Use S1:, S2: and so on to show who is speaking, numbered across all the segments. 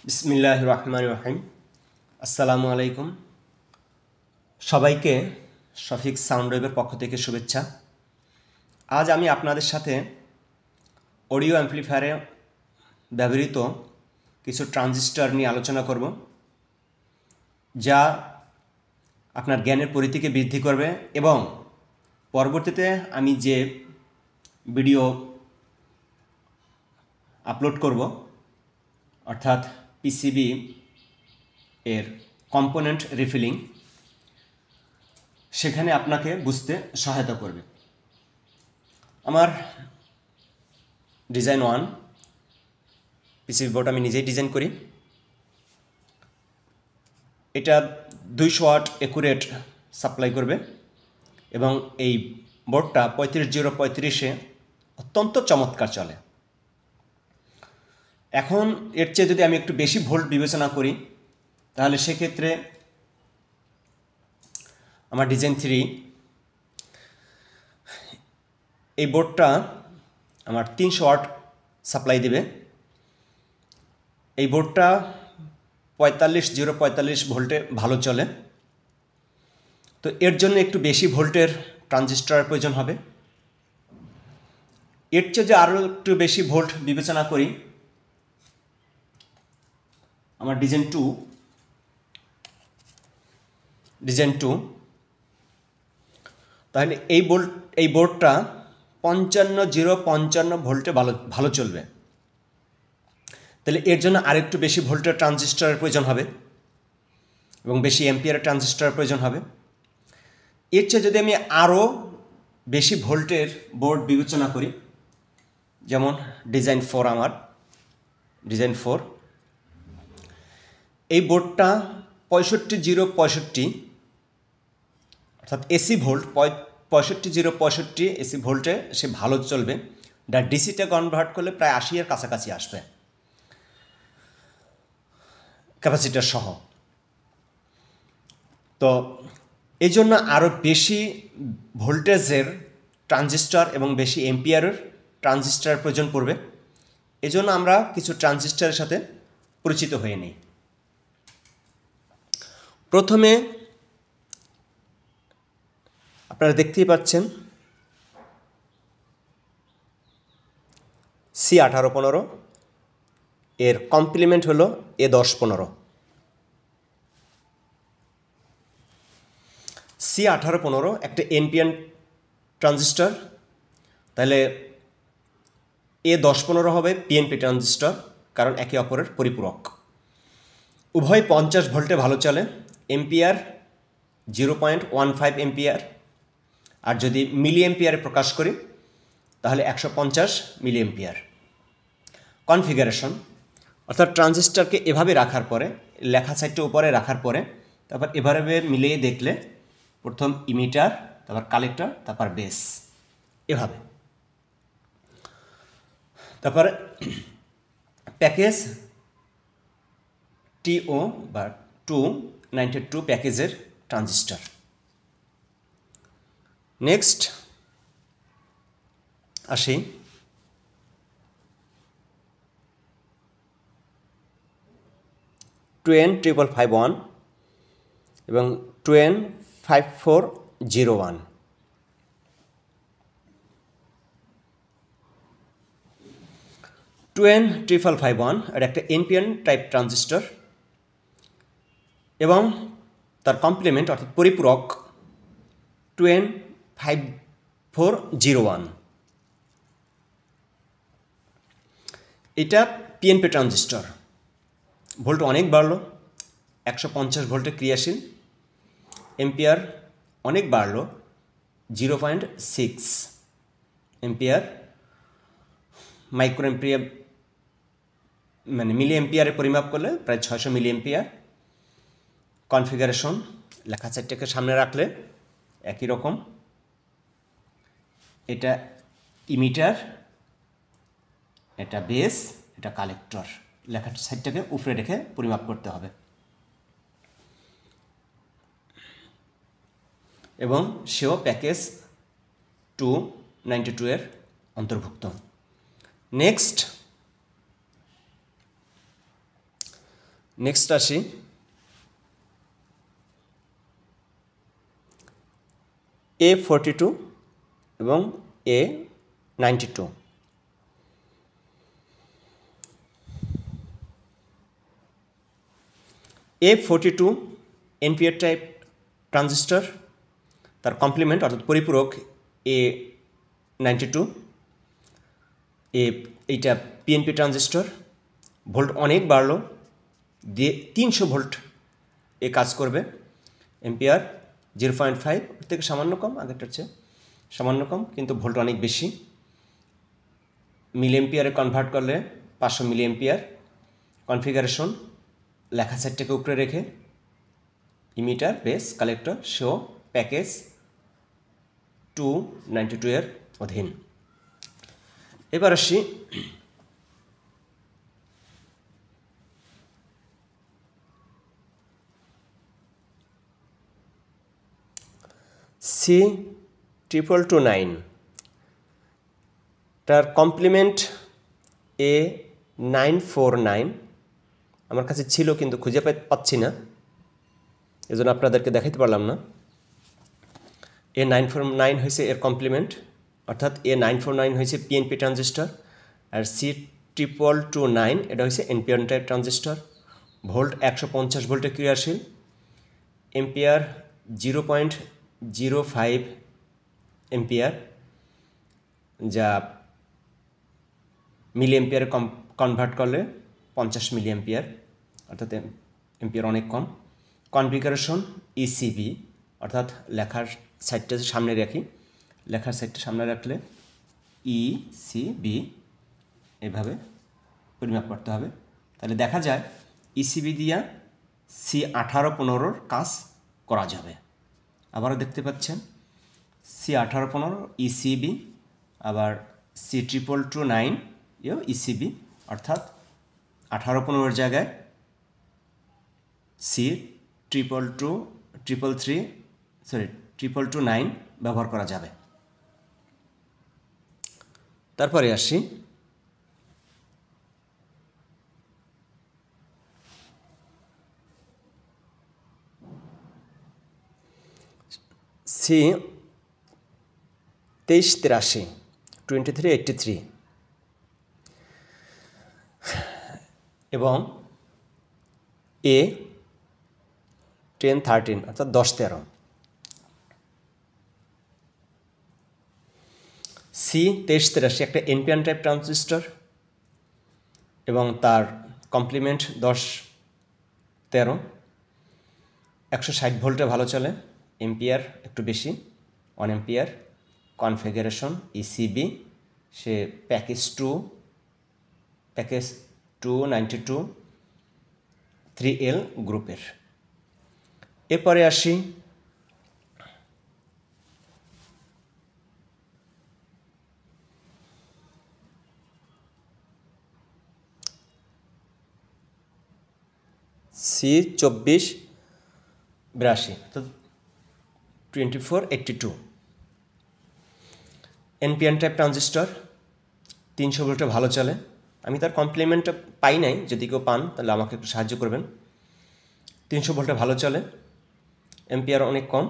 S1: বিসমিল্লাহির রহমানির রহিম। আসসালামু আলাইকুম। সবাইকে শফিক সাউন্ড ওয়েবের পক্ষ থেকে শুভেচ্ছা। আজ আমি আপনাদের সাথে অডিও অ্যাম্প্লিফায়ারে ব্যবহৃত কিছু ট্রানজিস্টর নিয়ে আলোচনা করব, যা আপনার জ্ঞানের পরিধিকে বৃদ্ধি করবে এবং পরবর্তীতে আমি যে ভিডিও আপলোড করব, অর্থাৎ পিসিবি এর কম্পোনেন্ট রিফিলিং, সেখানে আপনাকে বুঝতে সহায়তা করবে। আমার ডিজাইন 1 পিসিবি বোর্ড আমি নিজেই ডিজাইন করি। এটা 200 ওয়াট একুরেট সাপ্লাই করবে এবং এই বোর্ডটা 35035-এ অত্যন্ত চমৎকার চলে। এখন এর চেয়ে যদি আমি একটু বেশি ভোল্ট বিবেচনা করি, তাহলে সেক্ষেত্রে আমার ডিজাইন 3 এই বোর্ডটা আমার 300 ওয়াট সাপ্লাই দেবে। এই বোর্ডটা 45 ভোল্টে ভালো চলে, তো এর জন্য একটু বেশি ভোল্টের ট্রানজিস্টরের প্রয়োজন হবে। এর চেয়ে যে আরও একটু বেশি ভোল্ট বিবেচনা করি, আমার ডিজাইন 2 তাহলে এই বোর্ডটা 55 ভোল্টে ভালো চলবে। তাহলে এর জন্য আরেকটু বেশি ভোল্টের ট্রানজিস্টরের প্রয়োজন হবে এবং বেশি অ্যাম্পিয়ারের ট্রানজিস্টরের প্রয়োজন হবে। এর চেয়ে যদি আমি আরও বেশি ভোল্টের বোর্ড বিবেচনা করি, যেমন ডিজাইন 4, আমার ডিজাইন 4, এই বোর্ডটা 6565 অর্থাৎ এসি ভোল্ট 6565 এসি ভোল্টে সে ভালো চলবে। ডিসিটা কনভার্ট করলে প্রায় 80-এর কাছাকাছি আসবে ক্যাপাসিটার সহ। তো এই জন্য আরও বেশি ভোল্টেজের ট্রানজিস্টর এবং বেশি এম্পিয়ারের ট্রানজিস্টরের প্রয়োজন পড়বে। এজন্য আমরা কিছু ট্রানজিস্টরের সাথে পরিচিত হয়ে নিই। প্রথমে আপনারা দেখতেই পাচ্ছেন C1815, এর কমপ্লিমেন্ট হলো A1015। C1815 একটা এনপিএন ট্রানজিস্টর, তাহলে A1015 হবে পিএনপি ট্রানজিস্টর, কারণ একে অপরের পরিপূরক। উভয় 50 ভোল্টে ভালো চলে, এম্পিয়ার 0.15 এম্পিয়ার, আর যদি মিলি এম্পিয়ারে প্রকাশ করি তাহলে 150 মিলি এম্পিয়ার। কনফিগারেশন অর্থাৎ ট্রানজিস্টরকে এভাবে রাখার পরে, লেখা সাইডটা উপরে রাখার পরে, তারপর এভাবে মিলিয়ে দেখলে প্রথম ইমিটার, তারপর কালেক্টর, তারপর বেস, এভাবে। তারপরে প্যাকেজ টিও বা 292 প্যাকেজের ট্রানজিস্টর। নেক্সট আসি TN5551 এবং TN5401। TN5551 এটা একটা এনপিএন টাইপ ট্রানজিস্টর এবং তার কমপ্লিমেন্ট অর্থাৎ পরিপূরক TN5401। এটা পিএনপি ট্রানজিস্টর, ভোল্ট অনেক বাড়লো, 150 ভোল্টে ক্রিয়াশীল, এম্পিয়ার অনেক বাড়লো, 0.6 এম্পিয়ার, মাইক্রো এম্পিয়ার মানে মিলি এম্পিয়ারে পরিমাপ করলে প্রায় 600 মিলি এম্পিয়ার। কনফিগারেশন লেখা চারটাকে সামনে রাখলে একই রকম, এটা ইমিটার, এটা বেস, এটা কালেক্টর, লেখার সাইডটাকে উপরে রেখে পরিমাপ করতে হবে এবং সেও প্যাকেজ 292 এর অন্তর্ভুক্ত। নেক্সট নেক্সট আসি A42 এবং A92। A42 NPR type transistor, তার কমপ্লিমেন্ট অর্থাৎ পরিপূরক A92। এইটা পিএনপি ট্রানজিস্টর, ভোল্ট অনেক বাড়লো, দিয়ে 300 ভোল্ট এ কাজ করবে। এম্পিয়ার 0.5 থেকে সামান্য কম, আগেরটার চেয়ে সামান্য কম, কিন্তু ভোল্ট অনেক বেশি। মিলি এম্পিয়ারে কনভার্ট করলে 500 মিলি এম্পিয়ার। কনফিগারেশন লেখা সেটটাকে উপরে রেখে emitter, base, collector show package 292 এর অধীন। এবার আসি C229, তার কমপ্লিমেন্ট A949 আমার কাছে ছিল কিন্তু খুঁজে পাচ্ছি না, এজন্য আপনাদেরকে দেখাতে পারলাম না। A949 হয়েছে এর কমপ্লিমেন্ট, অর্থাৎ A949 হয়েছে পিএনপি ট্রানজিস্টর, আর C229 এটা হয়েছে এনপিএন টাইপ ট্রানজিস্টর। ভোল্ট 150 ভোল্টে ক্রিয়াশীল, এম্পিয়ার 0.05 এম্পিয়ার, যা মিলি এম্পিয়ারে কনভার্ট করলে 50 মিলি এম্পিয়ার, অর্থাৎ এম্পিয়ার অনেক কম। কনফিগারেশন ইসিবি, অর্থাৎ লেখার সাইডটা সামনে রাখি, লেখার সাইডটা সামনে রাখলে ইসিবি এভাবে পরিমাপ করতে হবে, তাহলে দেখা যায় ইসিবি দিয়া C1815 কাজ করা যাবে। আবারও দেখতে পাচ্ছেন C1815 ইসিবি, আবার C229 এও ইসিবি, অর্থাৎ 1815 জায়গায় C229 ব্যবহার করা যাবে। তারপরে আসি C2383 2383 এবং A1013 অর্থাৎ 1013। C2383 একটা এনপিএন টাইপ ট্রানজিস্টর এবং তার কমপ্লিমেন্ট 1013, 160 ভোল্টে ভালো চলে, এম্পিয়ার একটু বেশি 1 এম্পিয়ার। কনফিগারেশন ইসিবি, সে প্যাকেজ 292 3L গ্রুপের। এরপরে আসি C2482 অর্থাৎ 2482 এনপিএন টাইপ ট্রানজিস্টর, 300 ভোল্টে ভালো চলে। আমি তার কমপ্লিমেন্টটা পাই নাই, যদি কেউ পান তাহলে আমাকে একটু সাহায্য করবেন। 300 ভোল্টে ভালো চলে, এম্পিয়ার অনেক কম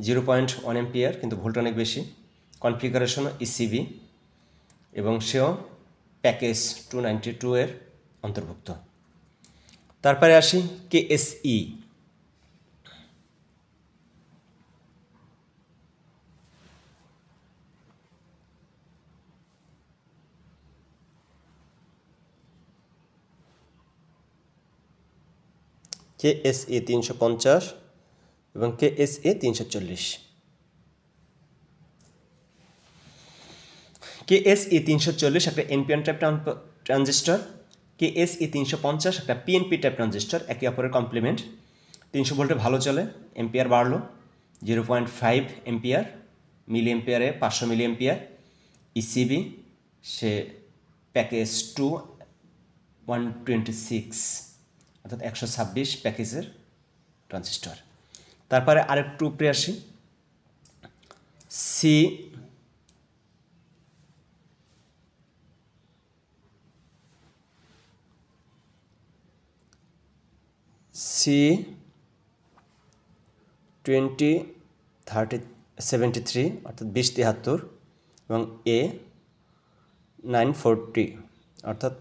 S1: 0.1 এম্পিয়ার, কিন্তু ভোল্ট অনেক বেশি। কনফিগারেশন ইসিবি এবং সেও প্যাকেজ 292 এর অন্তর্ভুক্ত। তারপরে আসি কেএসই। কেএসএ 350 এবং কেএসএ 340। কেএসএ 340 একটা এনপিএন টাইপ ট্রানজিস্টর, কেএসএ 350 একটা পিএনপি টাইপ ট্রানজিস্টর, একে অপরের কমপ্লিমেন্ট। 300 ভোল্টে ভালো চলে, এম্পিয়ার বাড়লো 0.5 এম্পিয়ার, মিলি এম্পিয়ারে 500 মিলি এম্পিয়ার। ইসিবি সে প্যাকেজ 126 অর্থাৎ 126 প্যাকেজের ট্রানজিস্টর। তারপরে আরেকটু উপরে আসি, C2073 অর্থাৎ 2073 এবং A940 অর্থাৎ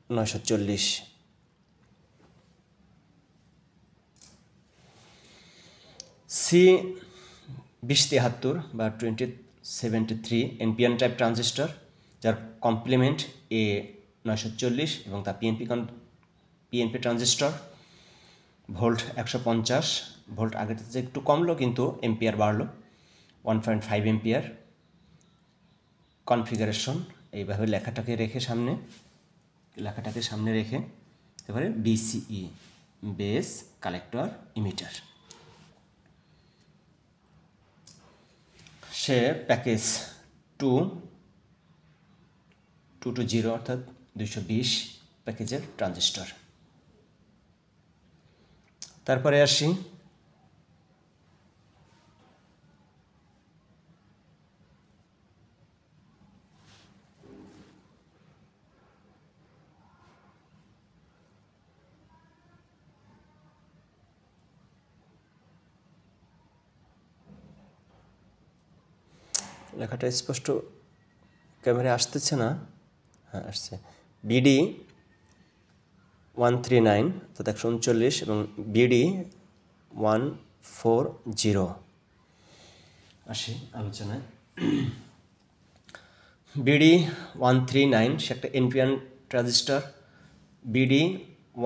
S1: 940। C2073 বা 2073 NPN টাইপ ট্রানজিস্টর, যার কমপ্লিমেন্ট A940 এবং তা পিএনপি ট্রানজিস্টর। ভোল্ট 150 ভোল্ট, আগের থেকে একটু কমলো কিন্তু এম্পিয়ার বাড়লো, 1.5 এম্পিয়ার। কনফিগারেশন এইভাবে লেখাটাকে সামনে রেখে এবারে BCE, বেস কালেক্টর ইমিটার। সে প্যাকেজ 220 অর্থাৎ 220 প্যাকেজের ট্রানজিস্টর। তারপরে আসি লেখাটা স্পষ্ট ক্যামেরায় আসতেছে না, হ্যাঁ আসছে। BD 139 অর্থাৎ 139 এবং BD 140। আসি আলোচনায়। BD 139 সে একটা NPN ট্রানজিস্টর, BD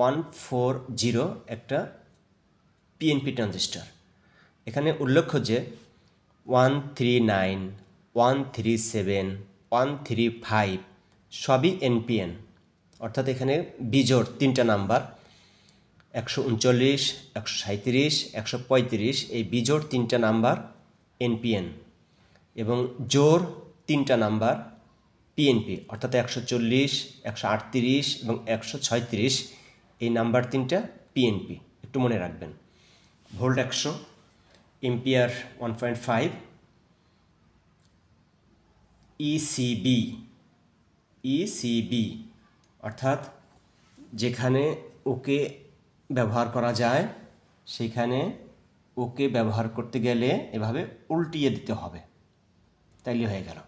S1: 140 একটা PNP ট্রানজিস্টর। এখানে উল্লেখ্য যে 139, 137, 135 সবই NPN, অর্থাৎ এখানে বিজোড় 3টা নাম্বার 139, 137, 135, এই বিজোড় 3টা নাম্বার NPN এবং জোড় 3টা নাম্বার PNP, অর্থাৎ 140, 138 এবং 136 এই নাম্বার 3টা PNP, একটু মনে রাখবেন। ভোল্ট 100, এম্পিয়ার 1.5, ECB অর্থাৎ যেখানে ওকে ব্যবহার করা যায় সেখানে ওকে ব্যবহার করতে গেলে এভাবে উল্টিয়ে দিতে হবে, তাইলে হয়ে গেল।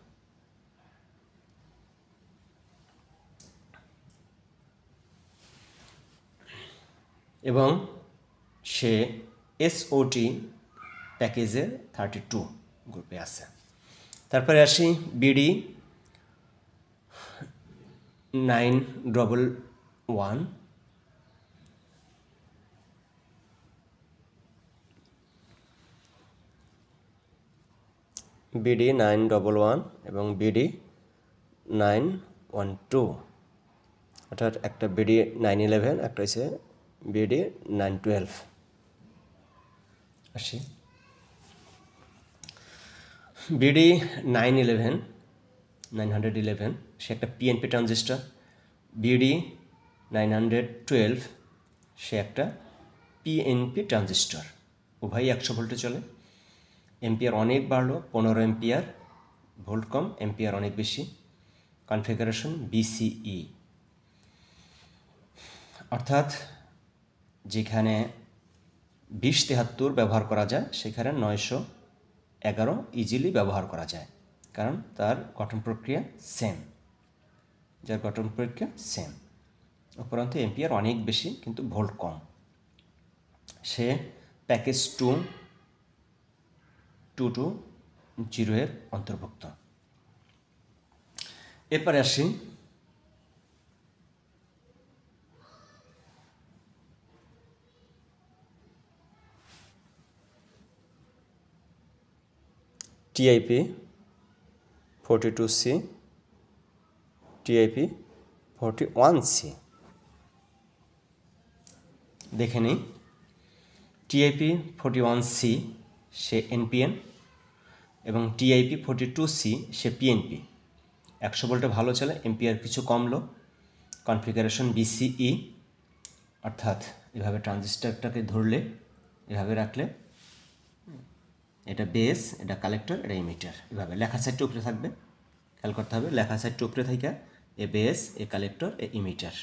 S1: এবং সে SOT প্যাকেজে 32 গ্রুপে আছে। তারপরে আসি BD 911, BD 911 এবং BD 912, অর্থাৎ একটা BD 911, একটা হচ্ছে BD 912। আসি BD 911 সে একটা PNP ট্রানজিস্টর, BD 912 সে একটা PNP ট্রানজিস্টর। উভয়ই 100 ভোল্টে চলে। এম্পিয়ার অনেক বাড়লো, 15 এম্পিয়ার, ভোল্ট কম, এম্পিয়ার অনেক বেশি। কনফিগারেশন BCE, অর্থাৎ যেখানে 2073 ব্যবহার করা যায় সেখানে 911 ইজিলি ব্যবহার করা যায়, কারণ তার গঠন প্রক্রিয়া সেম, উপরন্তু এম্পিয়ার অনেক বেশি কিন্তু ভোল্ট কম। সে প্যাকেজ 220 এর অন্তর্ভুক্ত। এরপরে আসি TIP 42C, TIP 41C। দেখে নিই, TIP 41C সে NPN এবং TIP 42C সে PNP। 100 ভোল্টে ভালো চলে, এম্পিয়ার কিছু কমলো। কনফিগারেশন BCE, অর্থাৎ এভাবে ট্রানজিস্টরটাকে ধরলে, এভাবে রাখলে, এটা বেস, এটা কালেক্টর, এটা ইমিটার, এভাবে লেখা সাইডটা উপরে থাকবে, খেয়াল করতে হবে। লেখা সাইডটা উপরে থাকে, এ বেস, এ কালেক্টর, এ ইমিটার।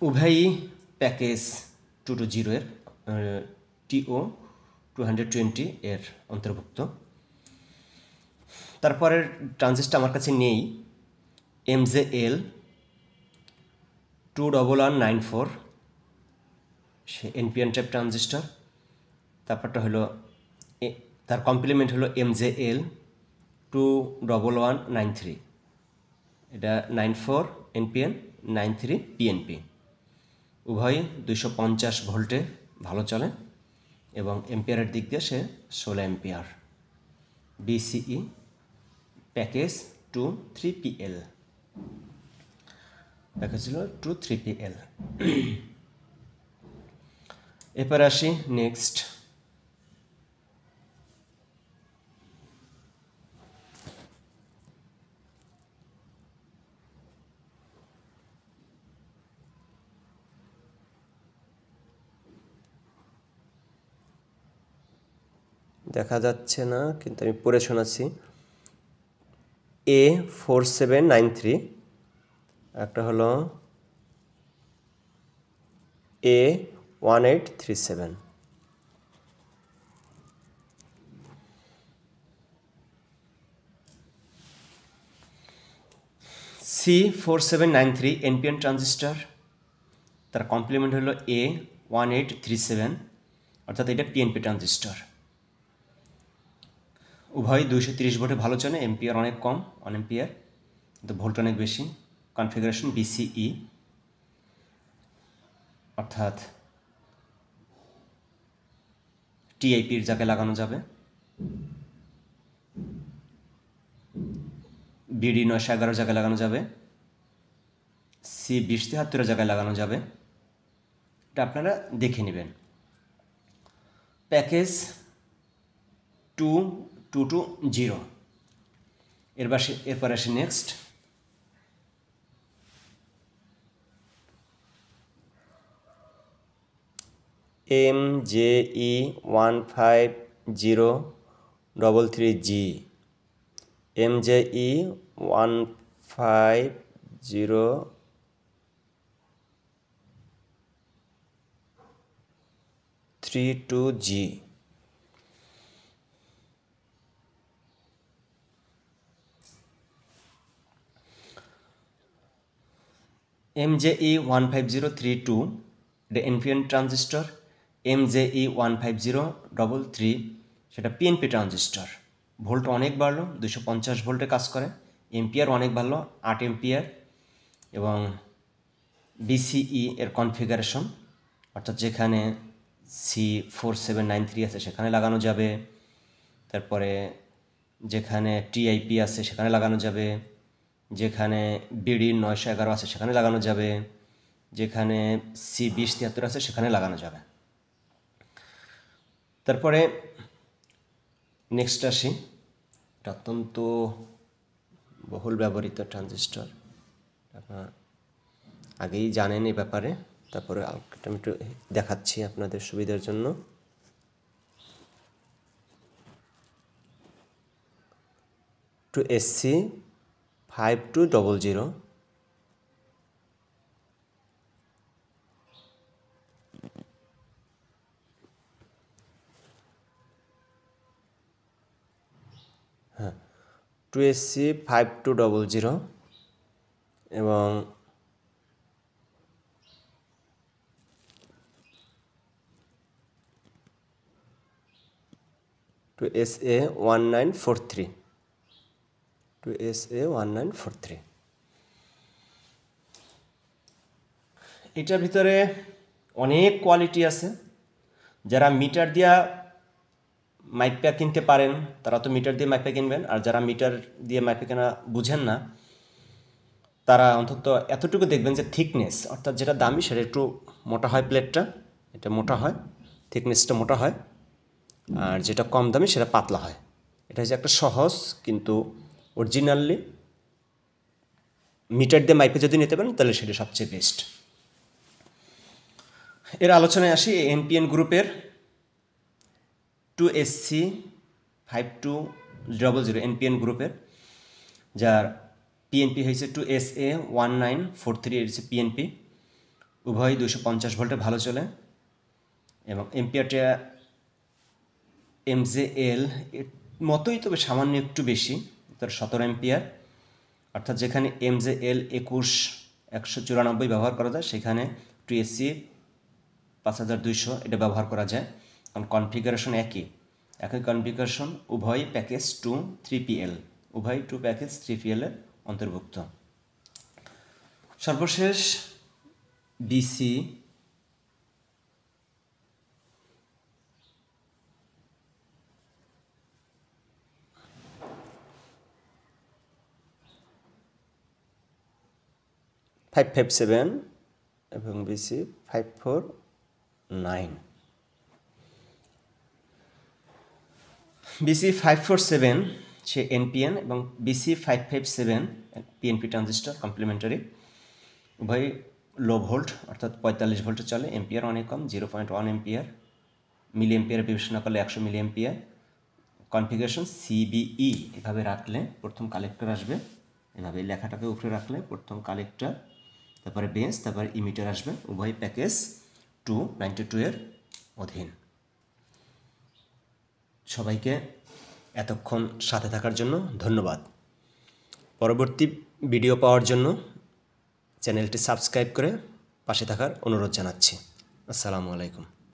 S1: উভয়ই প্যাকেজ 220 এর TO 220 এর অন্তর্ভুক্ত। তারপরের ট্রানজিস্টর আমার কাছে নেই MJL 21194, সে NPN টাইপ ট্রানজিস্টর। তারপরটা হলো তার কমপ্লিমেন্ট হলো MJL 21193, এটা 94 NPN 93 PNP। উভয়ই 250 ভোল্টে ভালো চলে এবং এম্পিয়ারের দিক দিয়ে সে 16 ampere. BCE package 23PL, package হলো 23PL। এরপরে আসি নেক্সট দেখা যাচ্ছে না, কিন্তু আমি পড়ে শোনাচ্ছি। A4793, একটা হলো A1837। C4793 NPN ট্রানজিস্টর, তার কমপ্লিমেন্ট হলো A1837, অর্থাৎ এটা PNP ট্রানজিস্টর। উভয় 230 ভোল্টে ভালো চলে, এম্পিয়ার অনেক কম, 1 এম্পিয়ার, কিন্তু ভোল্ট অনেক বেশি। কনফিগারেশন BCE, অর্থাৎ TIPর জায়গায় লাগানো যাবে, BD 911 জায়গায় লাগানো যাবে, C2073 জায়গায় লাগানো যাবে। এটা আপনারা দেখে নেবেন। প্যাকেজ 2220। এরপর আসি next MJE 15033G, MJE 15032G। MJE 15032 এটা NPN ট্রানজিস্টর, MJE 15033 সেটা PNP ট্রানজিস্টর। ভোল্ট অনেক বাড়লো, 250 ভোল্টে কাজ করে, এম্পিয়ার অনেক ভালো, 8 এম্পিয়ার। এবং BCE এর কনফিগারেশন, অর্থাৎ যেখানে C4793 আছে সেখানে লাগানো যাবে, তারপরে যেখানে TIP আছে সেখানে লাগানো যাবে, যেখানে BD 911 আছে সেখানে লাগানো যাবে, যেখানে C2073 আছে সেখানে লাগানো যাবে। তারপরে নেক্সট আসি, এটা অত্যন্ত বহুল ব্যবহৃত ট্রানজিস্টর, আপনারা আগেই জানেন এই ব্যাপারে। তারপরে আমি একটু দেখাচ্ছি আপনাদের সুবিধার জন্য। টু SC 5200, হ্যাঁ 2SC 5200 এবং টু SA 1943, টু SA 1943। এটার ভিতরে অনেক কোয়ালিটি আছে। যারা মিটার দিয়া মাইপা কিনতে পারেন তারা তো মিটার দিয়ে মাইপা কিনবেন, আর যারা মিটার দিয়ে মাইপা কেনা বুঝেন না তারা অন্তত এতটুকু দেখবেন যে থিকনেস, অর্থাৎ যেটা দামি সেটা একটু মোটা হয়, প্লেটটা এটা মোটা হয়, থিকনেসটা মোটা হয়, আর যেটা কম দামি সেটা পাতলা হয়। এটা হচ্ছে একটা সহজ, কিন্তু অরিজিনালি মিটার দিয়ে মাইপে যদি নিতে পারেন তাহলে সেটা সবচেয়ে বেস্ট। এর আলোচনায় আসি NPN গ্রুপের 2SC 5200 NPN গ্রুপের, যার PNP হয়েছে 2SA 1943, এর হচ্ছে PNP। উভয় 250 ভোল্টে ভালো চলে এবং এম্পিয়ারটা MJL এর মতোই, তবে সামান্য একটু বেশি, তার 17 এম্পিয়ার। অর্থাৎ যেখানে MJL 21194 ব্যবহার করা যায়, সেখানে TSC 5200 এটা ব্যবহার করা যায়, কারণ কনফিগারেশন একই কনফিগারেশন, উভয় প্যাকেজ 3PL, উভয় 2 প্যাকেজ 3PL এর অন্তর্ভুক্ত। সর্বশেষ BC 557 এবং BC 549। BC 547 সে NPN এবং BC 557 PNP ট্রানজিস্টর কমপ্লিমেন্টারি, উভয় লো ভোল্ট অর্থাৎ 45 ভোল্টে চলে, এম্পিয়ার অনেক কম, 0.1 এম্পিয়ার, মিলি এম্পিয়ার বিবেচনা করলে 100 মিলি এম্পিয়ার। কনফিগারেশন CBE এভাবে রাখলে প্রথম কালেক্টর আসবে, এভাবে লেখাটাকে উপরে রাখলে প্রথম কালেক্টর, তারপরে বেস, তারপরে ইমিটার আসবে, উভয় প্যাকেজ 292 এর অধীন। সবাইকে এতক্ষণ সাথে থাকার জন্য ধন্যবাদ। পরবর্তী ভিডিও পাওয়ার জন্য চ্যানেলটি সাবস্ক্রাইব করে পাশে থাকার অনুরোধ জানাচ্ছি। আসসালামু আলাইকুম।